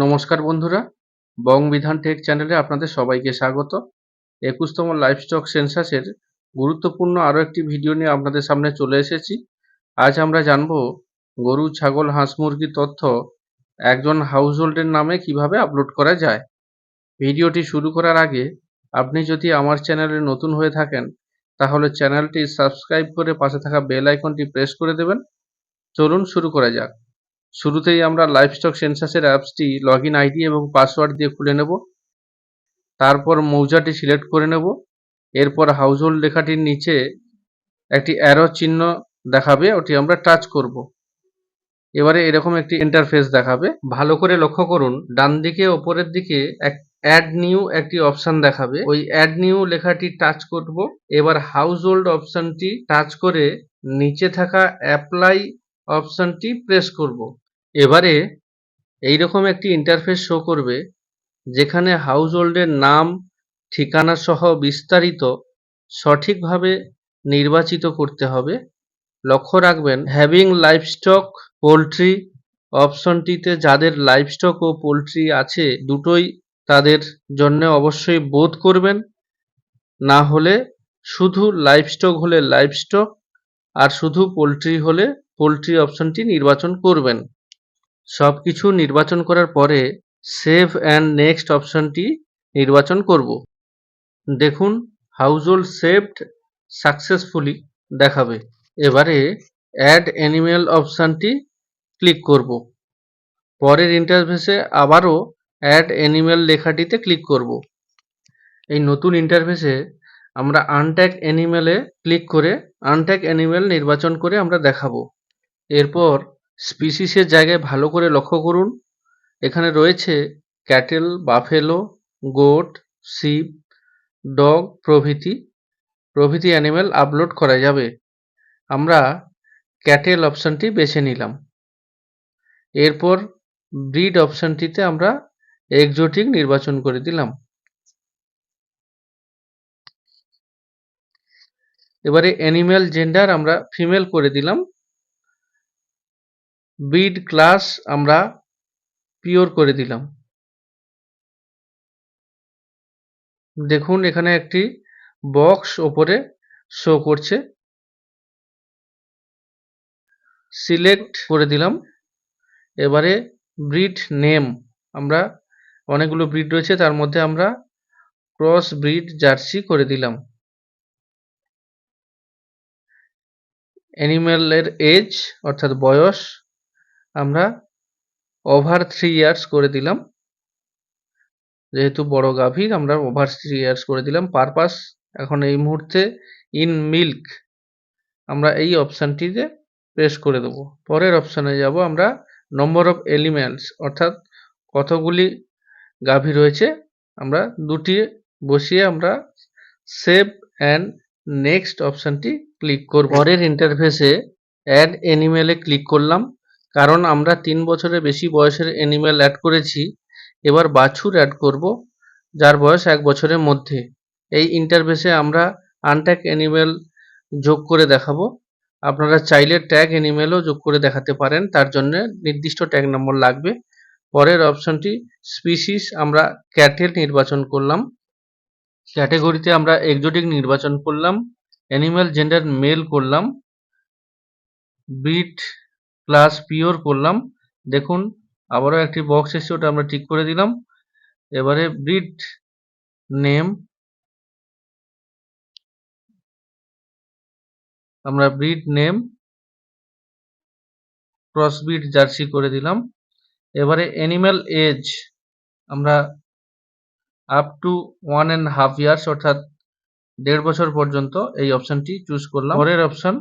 নমস্কার বন্ধুরা, বংবিধান টেক চ্যানেলে আপনাদের সবাইকে স্বাগত। 21তম লাইভস্টক সেন্সাসের গুরুত্বপূর্ণ আরও একটি ভিডিও নিয়ে আপনাদের সামনে চলে এসেছি। আজ আমরা জানব গরু, ছাগল, হাঁস, মুরগির তথ্য একজন হাউসহোল্ডের নামে কিভাবে আপলোড করা যায়। ভিডিওটি শুরু করার আগে আপনি যদি আমার চ্যানেলে নতুন হয়ে থাকেন তাহলে চ্যানেলটি সাবস্ক্রাইব করে পাশে থাকা বেল আইকনটি প্রেস করে দেবেন। চলুন শুরু করা যাক। শুরুতেই আমরা লাইভস্টক সেন্সাসের অ্যাপসটি লগইন আইডি এবং পাসওয়ার্ড দিয়ে খুলে নেব। তারপর মৌজাটি সিলেক্ট করে নেব। এরপর হাউসহোল্ড লেখাটির নিচে একটি অ্যারো চিহ্ন দেখাবে, ওটি আমরা টাচ করব। এবারে এরকম একটি ইন্টারফেস দেখাবে। ভালো করে লক্ষ্য করুন, ডান দিকে ওপরের দিকে অ্যাড নিউ একটি অপশন দেখাবে। ওই অ্যাড নিউ লেখাটি টাচ করব। এবার হাউসহোল্ড অপশনটি টাচ করে নিচে থাকা অ্যাপ্লাই অপশনটি প্রেস করব। এবারে এইরকম একটি ইন্টারফেস শো করবে, যেখানে হাউসহোল্ডের নাম, ঠিকানা সহ বিস্তারিত সঠিকভাবে নির্বাচিত করতে হবে। লক্ষ্য রাখবেন, হ্যাভিং লাইভস্টক পোল্ট্রি অপশনটিতে যাদের লাইভস্টক ও পোল্ট্রি আছে দুটোই তাদের জন্য অবশ্যই বোধ করবেন। না হলে শুধু লাইভস্টক হলে লাইভস্টক আর শুধু পোল্ট্রি হলে পোল্ট্রি অপশনটি নির্বাচন করবেন। সবকিছু নির্বাচন করার পরে সেভ অ্যান্ড নেক্সট অপশনটি নির্বাচন করব। দেখুন, হাউসহোল্ড সেভড সাকসেসফুলি দেখাবে। এবারে অ্যাড অ্যানিমেল অপশনটি ক্লিক করব। পরের ইন্টারফেসে আবারও অ্যাড অ্যানিমেল লেখাটিতে ক্লিক করব। এই নতুন ইন্টারফেসে আমরা আনট্যাগ অ্যানিমেলে ক্লিক করে আনট্যাগ অ্যানিমেল নির্বাচন করে আমরা দেখাবো। এরপর স্পিসিসের জায়গায় ভালো করে লক্ষ্য করুন, এখানে রয়েছে cattle, buffalo, goat, sheep, dog প্রভৃতি অ্যানিমেল আপলোড করা যাবে। আমরা ক্যাটেল অপশনটি বেছে নিলাম। এরপর ব্রিড অপশনটিতে আমরা এক্সোটিক নির্বাচন করে দিলাম। এবারে অ্যানিমেল জেন্ডার আমরা ফিমেল করে দিলাম। ব্রিড ক্লাস আমরা পিওর করে দিলাম। দেখুন, এখানে একটি বক্স ওপরে শো করছে, সিলেক্ট করে দিলাম। এবারে ব্রিড নেম, আমরা অনেকগুলো ব্রিড রয়েছে, তার মধ্যে আমরা ক্রস ব্রিড জার্সি করে দিলাম। অ্যানিমেলের এজ অর্থাৎ বয়স আমরা ওভার 3 ইয়ার্স করে দিলাম। যেহেতু বড় গাভীর আমরা ওভার 3 ইয়ার্স করে দিলাম। পারপাস এখন এই মুহূর্তে ইন মিল্ক, আমরা এই অপশানটিতে প্রেস করে দেবো। পরের অপশানে যাব আমরা, নম্বর অফ এলিমেন্টস অর্থাৎ কতগুলি গাভী রয়েছে আমরা দুটি বসিয়ে আমরা সেভ অ্যান্ড নেক্সট অপশানটি ক্লিক করব। পরের ইন্টারফেসে অ্যাড অ্যানিমেলে ক্লিক করলাম, কারণ আমরা 3 বছরের বেশি বয়সের অ্যানিমেল অ্যাড করেছি। এবার বাছুর অ্যাড করব যার বয়স 1 বছরের মধ্যে। এই ইন্টারফেসে আমরা আনট্যাগ অ্যানিমেল যোগ করে দেখাবো। আপনারা চাইলে ট্যাগ অ্যানিমেলও যোগ করে দেখাতে পারেন, তার জন্য নির্দিষ্ট ট্যাগ নম্বর লাগবে। পরের অপশনটি স্পিসিস, আমরা ক্যাটেল নির্বাচন করলাম। ক্যাটেগরিতে আমরা এক্সোটিক নির্বাচন করলাম। অ্যানিমেল জেন্ডার মেল করলাম। ব্রিড ক্লাস পিওর করলাম। দেখুন, আবারও একটি বক্স এসেছে, ওটা আমরা ঠিক করে দিলাম। এবারে ব্রিড নেম আমরা ব্রিড নেম ক্রসব্রিড জার্সি করে দিলাম। এবারে অ্যানিমেল এজ আমরা আপ টু 1.5 ইয়ার্স অর্থাৎ 1.5 বছর পর্যন্ত এই অপশনটি চুজ করলাম। পরের অপশন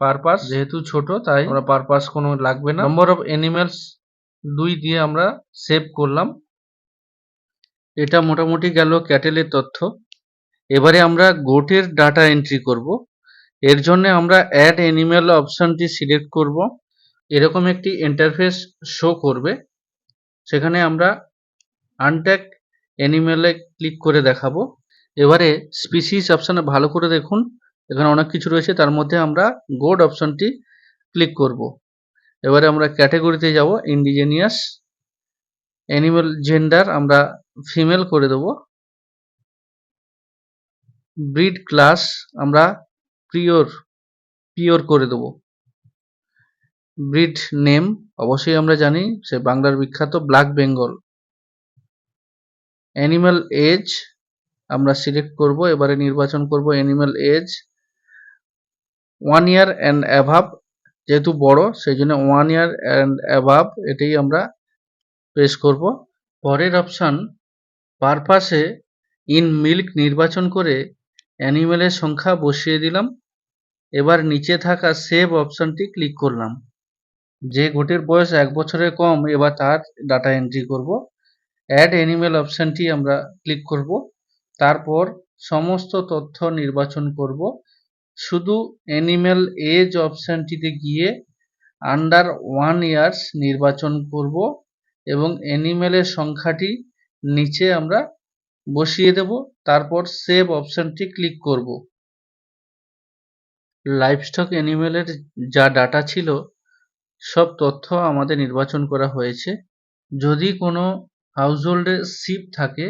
পারপাস, যেহেতু ছোট তাই আমরা পারপাস কোনো লাগবে না। নম্বর অফ অ্যানিমেলস 2 দিয়ে আমরা সেভ করলাম। এটা মোটামুটি গেল ক্যাটেলের তথ্য। এবারে আমরা গোটের ডাটা এন্ট্রি করব। এর জন্য আমরা অ্যাড অ্যানিমেল অপশনটি সিলেক্ট করব। এরকম একটি ইন্টারফেস শো করবে, সেখানে আমরা আনট্যাগ অ্যানিমেলে ক্লিক করে দেখাবো। এবারে স্পিসিস অপশানে ভালো করে দেখুন, এখানে অনেক কিছু রয়েছে, তার মধ্যে আমরা গোট অপশনটি ক্লিক করব। এবারে আমরা ক্যাটেগরিতে যাব ইন্ডিজেনিয়াস। অ্যানিমাল জেন্ডার আমরা ফিমেল করে দেব। ব্রিড ক্লাস আমরা পিওর করে দেব। ব্রিড নেম অবশ্যই আমরা জানি সে বাংলার বিখ্যাত ব্ল্যাক বেঙ্গল। অ্যানিমাল এজ আমরা সিলেক্ট করব, এবারে নির্বাচন করব অ্যানিমাল এজ 1 ইয়ার অ্যান্ড অ্যাভাব, যেহেতু বড় সেই জন্য 1 ইয়ার অ্যান্ড অ্যাভাব এটাই আমরা প্রেস করব। পরের অপশান পারপাসে ইন মিল্ক নির্বাচন করে অ্যানিমেলের সংখ্যা বসিয়ে দিলাম। এবার নিচে থাকা সেভ অপশানটি ক্লিক করলাম। যে গোটের বয়স 1 বছরের কম এবার তার ডাটা এন্ট্রি করব। অ্যাড অ্যানিমেল অপশানটি আমরা ক্লিক করব, তারপর সমস্ত তথ্য নির্বাচন করব। শুধু অ্যানিমেল এজ অপশানটিতে গিয়ে আন্ডার 1 ইয়ার্স নির্বাচন করব এবং অ্যানিমেলের সংখ্যাটি নিচে আমরা বসিয়ে দেব, তারপর সেভ অপশানটি ক্লিক করব। লাইভস্টক অ্যানিমেলের যা ডাটা ছিল সব তথ্য আমাদের নির্বাচন করা হয়েছে। যদি কোনো হাউসহোল্ডে শিপ থাকে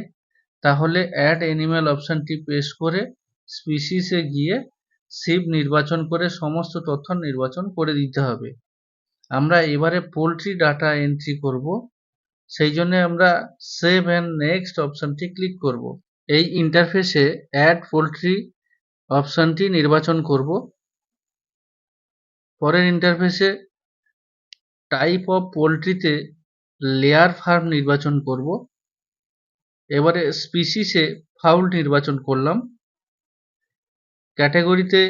তাহলে অ্যাড অ্যানিমেল অপশানটি প্রেস করে স্পিসিসে গিয়ে শিপ নির্বাচন করে সমস্ত তথ্য নির্বাচন করে দিতে হবে। আমরা এবারে পোলট্রি ডাটা এন্ট্রি করব, সেই জন্য আমরা সেভ অ্যান্ড নেক্সট অপশানটি ক্লিক করব। এই ইন্টারফেসে অ্যাড পোলট্রি অপশানটি নির্বাচন করব। পরের ইন্টারফেসে টাইপ অফ পোলট্রিতে লেয়ার ফার্ম নির্বাচন করব। এবারে স্পিসিসে ফাউল নির্বাচন করলাম। ক্যাটাগরিতে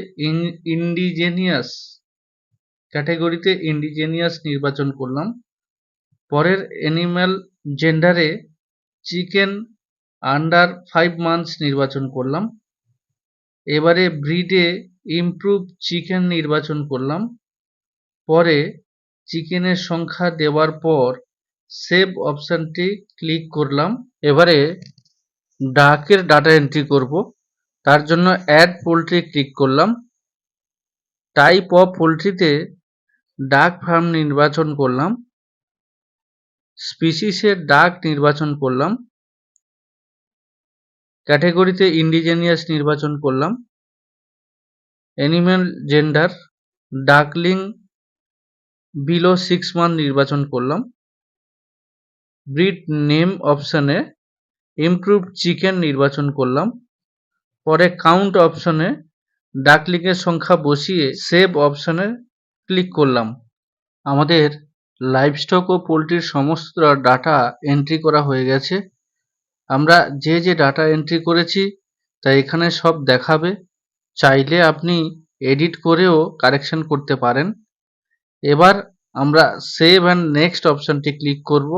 ইন্ডিজেনিয়াস নির্বাচন করলাম। পরের অ্যানিম্যাল জেন্ডারে চিকেন আন্ডার 5 মান্থস নির্বাচন করলাম। এবারে ব্রিডে ইমপ্রুভ চিকেন নির্বাচন করলাম। পরে চিকেনের সংখ্যা দেওয়ার পর সেভ অপশানটি ক্লিক করলাম। এবারে ডাকের ডাটা এন্ট্রি করব, তার জন্য অ্যাড পোলট্রি ক্লিক করলাম। টাইপ অফ পোলট্রিতে ডাক ফার্ম নির্বাচন করলাম। স্পিসিসে ডাক নির্বাচন করলাম। ক্যাটাগরিতে ইন্ডিজেনিয়াস নির্বাচন করলাম। Animal gender duckling below 6 month নির্বাচন করলাম। ব্রিড নেম অপশানে ইমপ্রুভ চিকেন নির্বাচন করলাম। পরে কাউন্ট অপশানে ডাকলিংয়ের সংখ্যা বসিয়ে সেভ অপশানে ক্লিক করলাম। আমাদের লাইভস্টক ও পোলট্রির সমস্ত ডাটা এন্ট্রি করা হয়ে গেছে। আমরা যে ডাটা এন্ট্রি করেছি তা এখানে সব দেখাবে। চাইলে আপনি এডিট করেও কারেকশন করতে পারেন। এবার আমরা সেভ অ্যান্ড নেক্সট অপশানটি ক্লিক করব।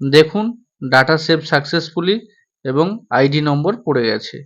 দেখুন ডাটা সেভ সাকসেসফুলি এবং আইডি নম্বর পড়ে গেছে।